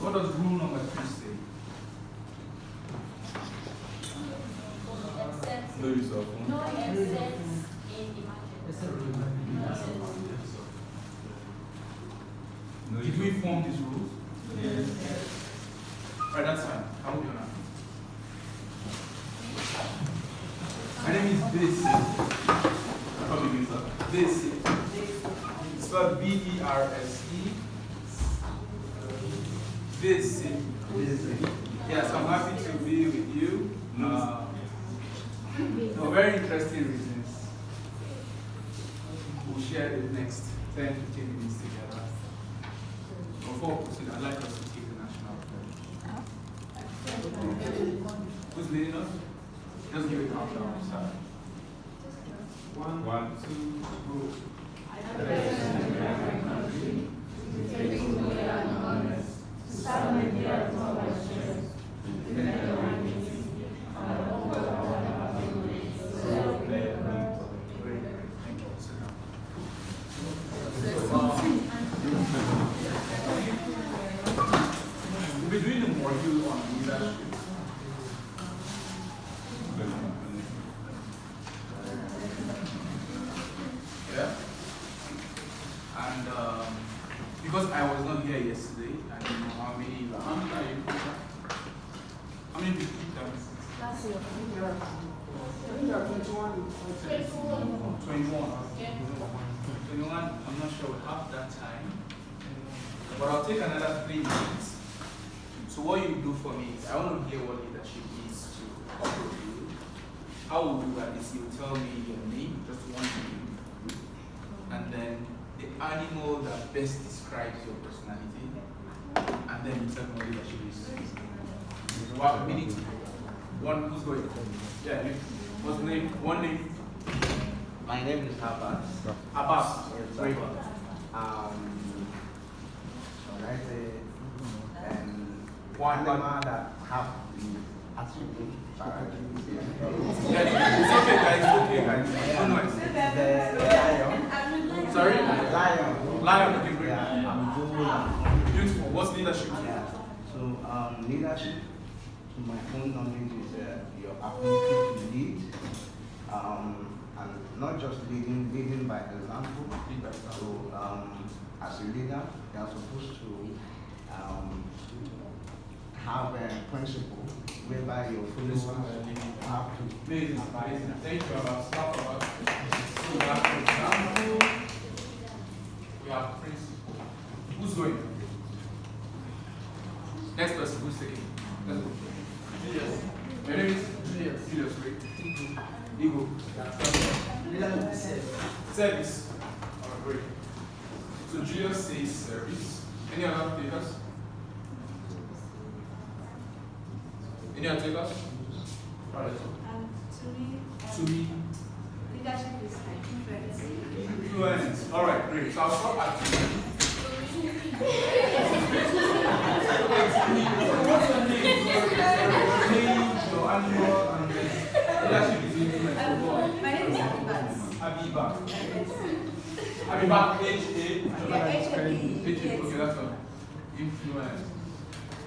What does rule number 3 say? No use of phone. No except in emergency. Did we form these rules? Yes. Alright, that's fine. How will you now? My name is Desi. How do you spell Desi? It's spelled B-E-R-S-E. Desi. Yes, I'm happy to be with you. For very interesting reasons. We'll share the next 10-15 minutes together. Before proceeding, I'd like us to take the national pledge. Who's leading us? Just give it a countdown. Start. 1, 2, go. We'll be doing a module on leadership. Yeah? And because I was not here yesterday, I don't know how many are you? How many people that was Last year. 21. 21, I'm not sure we have that time. But I'll take another 3 minutes. So what you do for me is, I want to hear what leadership is to couple of you. How we'll do that is you tell me your name, just one name, and then the animal that best describes your personality, and then you tell me what leadership is. Wow, minute. One, who's going? Yeah, you. What's the name? One name. My name is Abbas. Abbas. Yes, Great. When I say One animal that have the attribute Yeah, it's okay, guys. It's okay, guys. No noise. the lion. Sorry? Lion. Lion. Okay, great. Yeah, I'm good. Beautiful. What's leadership? Yeah. So leadership, to my own knowledge, is your ability to lead, and not just leading by example. So as a leader, you are supposed to have a principle whereby your followers have to. Amazing, amazing. Thank you, Abbas. Clap for us. So we have example. We have principle. Who's going? Next person, who's taking? Let's go. Julius. Your name is? Julius. Julius, great. Ego. Service. Alright, great. So Julius says service. Any other takers? Any other takers? Alright. To me, leadership is like influence. Influence. Alright, great. So I'll start at you. What's your name? Your animal, and then leadership is influence. My name is Abibat. Abiba. Abiba, H-A. Yeah, H-A-B. Okay, that's all. Influence.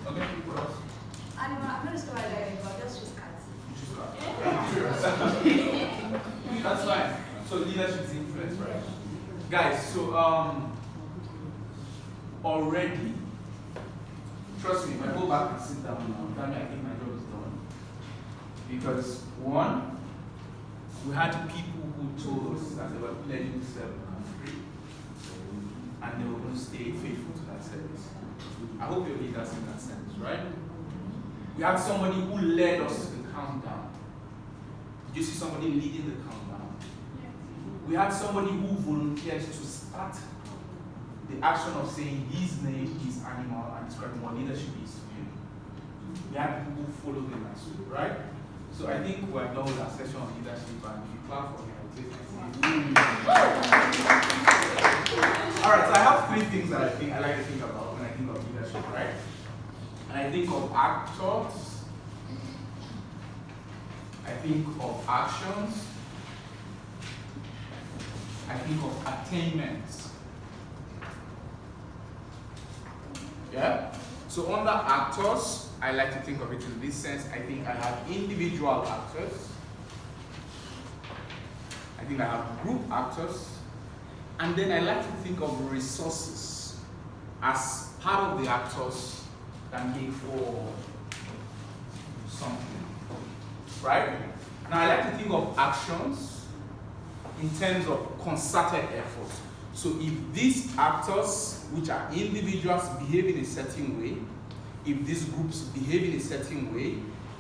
Okay, what else? Animal, I'm not sure why but just use cats. That's fine. So leadership is influence, right? Guys, so already, trust me, if I go back and sit down now, then I think my job is done. Because one, we had people who told us that they were pledging to serve the country and they were going to stay faithful to that service. I hope your leaders in that sense, right? We had somebody who led us to the countdown. Did you see somebody leading the countdown? We had somebody who volunteered to start the action of saying his name, his animal, and describing what leadership is to him. We had people who followed him as well, right? So I think we're done with our session on leadership, and if you clap for me, I'll take it. Alright, so I have 3 things that I like to think about when I think of leadership, right? And I think of actors, I think of actions, I think of attainments. Yeah? So So under actors, I like to think of it in this sense. I think I have individual actors. I think I have group actors. And then I like to think of resources as part of the actors that make for something. Right? Now I like to think of actions in terms of concerted efforts. So if these actors, which are individuals, behave in a certain way, if these groups behave in a certain way,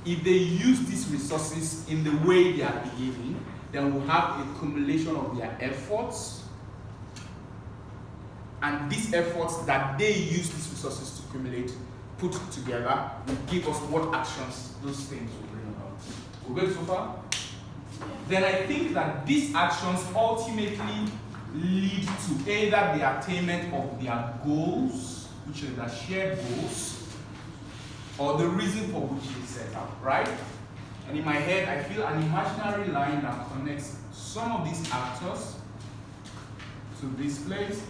if they use these resources in the way they are behaving, then we'll have a accumulation of their efforts. And these efforts that they use these resources to accumulate, put together, will give us what actions those things will bring about. We're good so far? Then I think that these actions ultimately lead to either the attainment of their goals, which are their shared goals, or the reason for which they set out, right? And in my head, I feel an imaginary line that connects some of these actors to this place.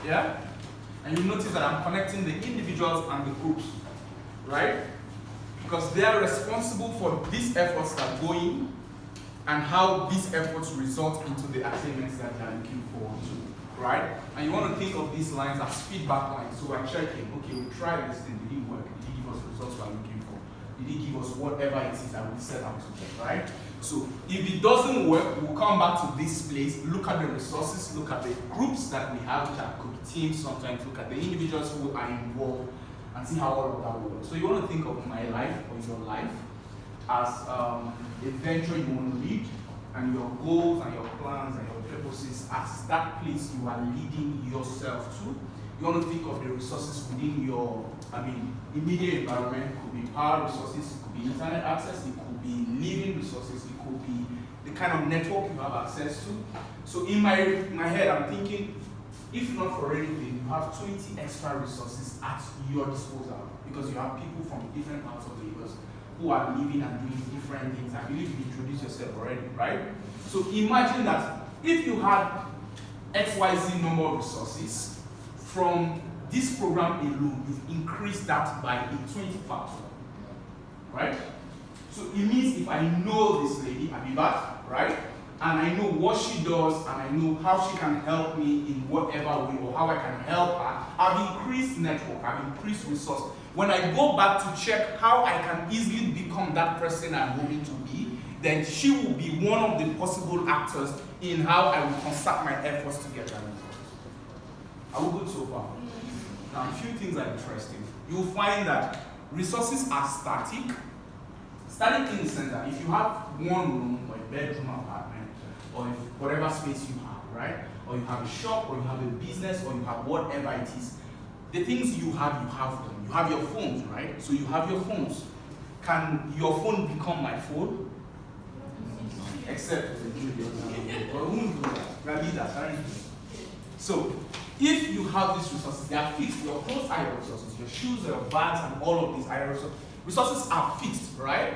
Yeah? And you notice that I'm connecting the individuals and the groups, right? Because they are responsible for these efforts that go in and how these efforts result into the attainments that they are looking forward to, right? And you want to think of these lines as feedback lines. So we're checking, okay, we tried this thing, did it work? Did it give us the results we're looking for? Did it give us whatever it is that we set out to get, right? So if it doesn't work, we'll come back to this place, look at the resources, look at the groups that we have, which are could be teams sometimes, look at the individuals who are involved, and see how all of that will work. So you want to think of my life or your life as a venture you want to lead, and your goals and your plans and your purposes as that place you are leading yourself to. You want to think of the resources within your, immediate environment. It could be power resources, it could be internet access, it could be living resources, it could be the kind of network you have access to. So in my head, I'm thinking, if not for anything, you have 20 extra resources at your disposal because you have people from different parts of Lagos who are living and doing different things. I believe you introduced yourself already, right? So imagine that if you had XYZ number of resources, from this program alone, you've increased that by a 20 factor, right? So it means if I know this lady, Abibat, right? And I know what she does, and I know how she can help me in whatever way, or how I can help her, I've increased network, I've increased resource. When I go back to check how I can easily become that person I'm hoping to be, then she will be one of the possible actors in how I will concert my efforts to get that result. Are we good so far? Now, a few things are interesting. You'll find that resources are static. Static in the sense that if you have one room or a bedroom apartment, or whatever space you have, right? Or you have a shop, or you have a business, or you have whatever it is, the things you have them. You have your phones, right? So you have your phones. Can your phone become my phone? Except so if you have these resources, they are fixed. Your clothes are your resources, your shoes, your bags, and all of these are your resources. Resources are fixed, right?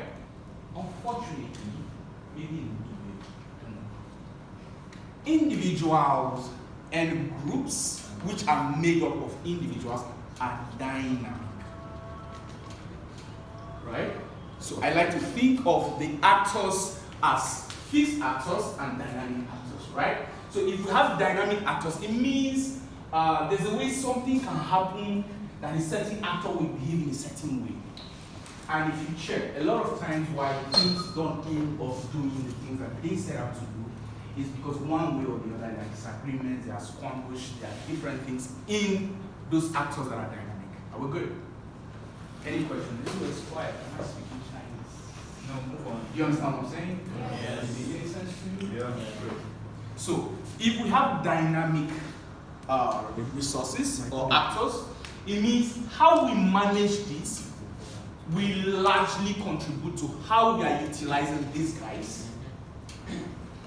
Unfortunately, maybe individuals and groups which are made up of individuals are dynamic, right? So I like to think of the actors as fixed actors and dynamic actors, right? So if you have dynamic actors, it means there's a way something can happen that a certain actor will behave in a certain way. And if you check, a lot of times why things don't end up doing the things that they set out to do is because one way or the other there are disagreements, there are squabbles, there are different things in those actors that are dynamic. Are we good? Any questions? This was quiet. Am I speaking Chinese? No, move on. Do you understand what I'm saying? Yes. Does it make any sense to you? Yeah. So, if we have dynamic resources or actors, it means how we manage this will largely contribute to how we are utilizing these guys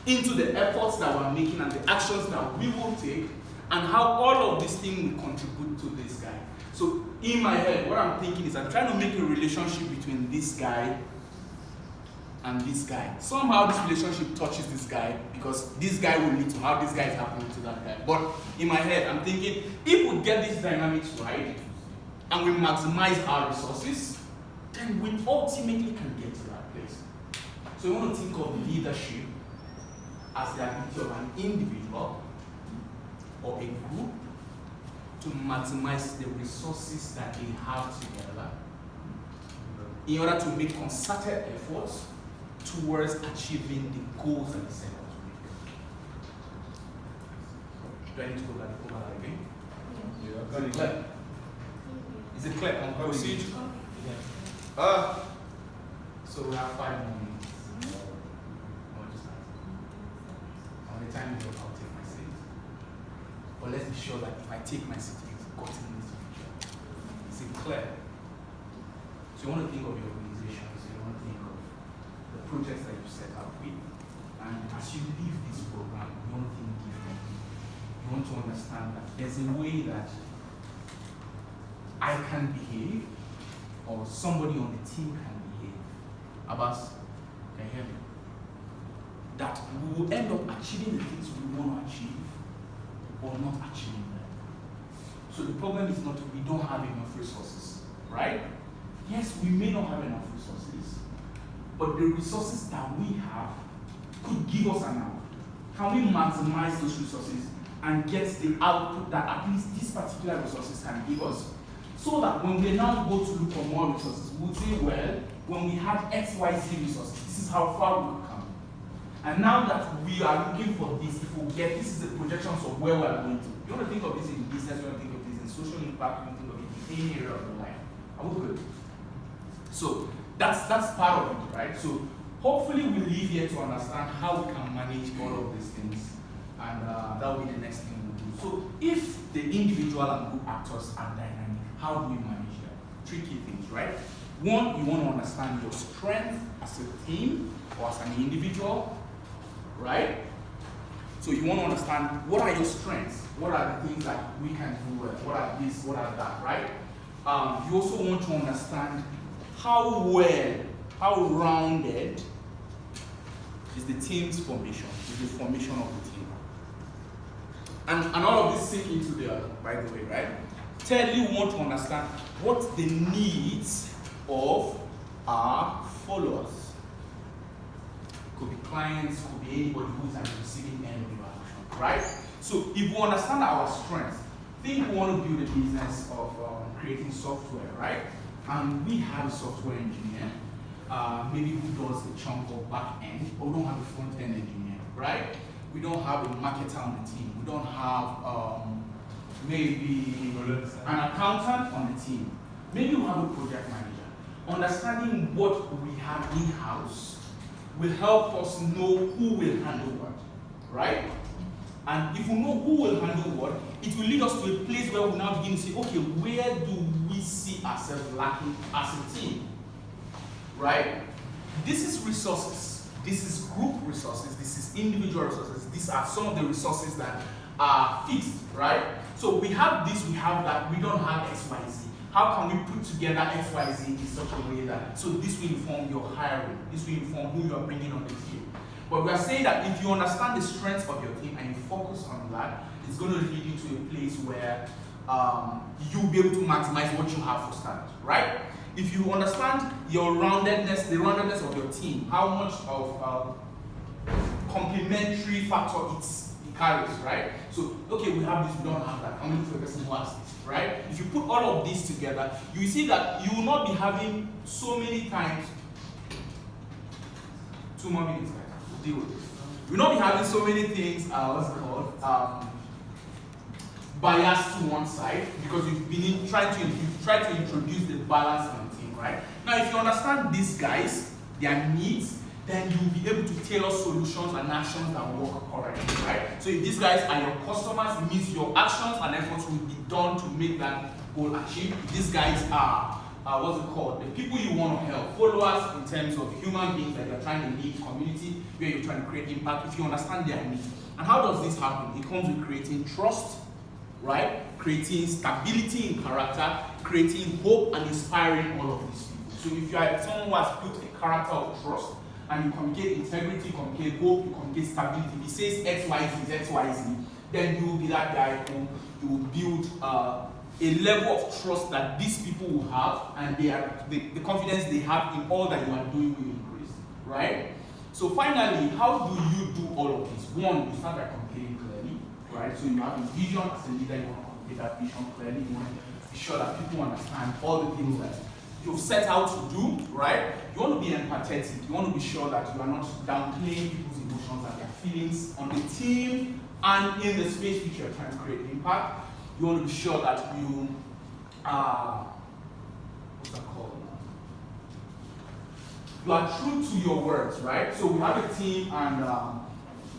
into the efforts that we're making and the actions that we will take, and how all of these things will contribute to this guy. So in my head, what I'm thinking is I'm trying to make a relationship between this guy and this guy. Somehow this relationship touches this guy because this guy will lead to how this guy is happening to that guy. But in my head, I'm thinking, if we get these dynamics right and we maximize our resources, then we ultimately can get to that place. So you want to think of leadership as the ability of an individual or a group to maximize the resources that they have together in order to make concerted efforts towards achieving the goals that they set out to make. Do I need to go back over that again? Yeah. Is it clear? Is it clear? Can we proceed? So we have 5 more minutes. Or just that. By the time you go, I'll take my seat. But let's be sure that if I take my seat, you've gotten this picture. Is it clear? So you want to think of your organizations, you want to think of the projects that you set up with, and as you leave this program, you want to think differently. You want to understand that there's a way that I can behave, or somebody on the team can behave. Abbas, can you hear me? That we will end up achieving the things we want to achieve, or not achieving them. So the problem is not we don't have enough resources, right? Yes, we may not have enough resources, but the resources that we have could give us an output. Can we maximize those resources and get the output that at least these particular resources can give us? So that when we now go to look for more resources, we'll say, well, when we had XYZ resources, this is how far we could come. And now that we are looking for this, if we get this is the projections of where we are going to. You want to think of this in business, you want to think of this in social impact, you want to think of it in any area of your life. Are we good? So that's part of it, right? So hopefully we leave here to understand how we can manage all of these things, and that will be the next thing we'll do. So if the individual and group actors are dynamic, how do you manage them? 3 key things, right? 1, you want to understand your strength as a team or as an individual, right? So you want to understand what are your strengths, what are the things that we can do well, what are this, what are that, right? You also want to understand how well, how rounded is the team's formation, is the formation of the team. And all of this sink into the other, by the way, right? Thirdly, we want to understand what the needs of our followers. Could be clients, could be anybody who's at the receiving end of your action, right? So if we understand our strengths, think we want to build a business of creating software, right? And we have a software engineer, maybe who does a chunk of back end, but we don't have a front end engineer, right? We don't have a marketer on the team. We don't have maybe an accountant on the team. Maybe we have a project manager. Understanding what we have in-house will help us know who will handle what, right? And if we know who will handle what, it will lead us to a place where we now begin to say, okay, where do we see ourselves lacking as a team, right? This is resources. This is group resources. This is individual resources. These are some of the resources that are fixed, right? So we have this, we have that, we don't have XYZ. How can we put together XYZ in such a way that, so this will inform your hiring, this will inform who you are bringing on the team. But we are saying that if you understand the strengths of your team and you focus on that, it's going to lead you to a place where you'll be able to maximize what you have for starters, right? If you understand your roundedness, the roundedness of your team, how much of complementary factor it carries, right? So, okay, we have this, we don't have that. I'm looking for a person who has this, right? If you put all of this together, you see that you will not be having so many times. 2 more minutes, guys. Deal with it. You will not be having so many things, what's it called? Biased to one side, because you've tried to introduce the balance in the team, right? Now, if you understand these guys, their needs, then you'll be able to tailor solutions and actions that work correctly, right? So if these guys are your customers, it means your actions and efforts will be done to make that goal achieved. If these guys are, the people you want to help, followers in terms of human beings that you're trying to lead, community, where you're trying to create impact, if you understand their needs. And how does this happen? It comes with creating trust, right? Creating stability in character, creating hope and inspiring all of these people. So if you are someone who has built a character of trust and you communicate integrity, you communicate hope, you communicate stability. If he says X, Y, Z, X, Y, Z, then you will be that guy who you will build a level of trust that these people will have, and the confidence they have in all that you are doing will increase, right? So finally, how do you do all of this? One, you start by communicating clearly, right? So you have a vision as a leader, you want to communicate that vision clearly, you want to be sure that people understand all the things that you've set out to do, right? You want to be empathetic, you want to be sure that you are not downplaying people's emotions and their feelings on the team and in the space which you're trying to create impact. You want to be sure that you what's that called? You are true to your words, right? So we have a team and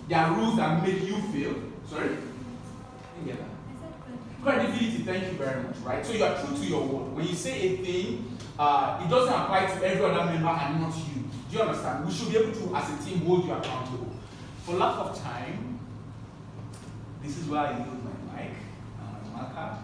there are rules that make you feel. Sorry? Didn't get that. Credibility, thank you very much, right? So you are true to your word. When you say a thing, it doesn't apply to every other member and not you. Do you understand? We should be able to, as a team, hold you accountable. For lack of time, this is where I use my mic, marker.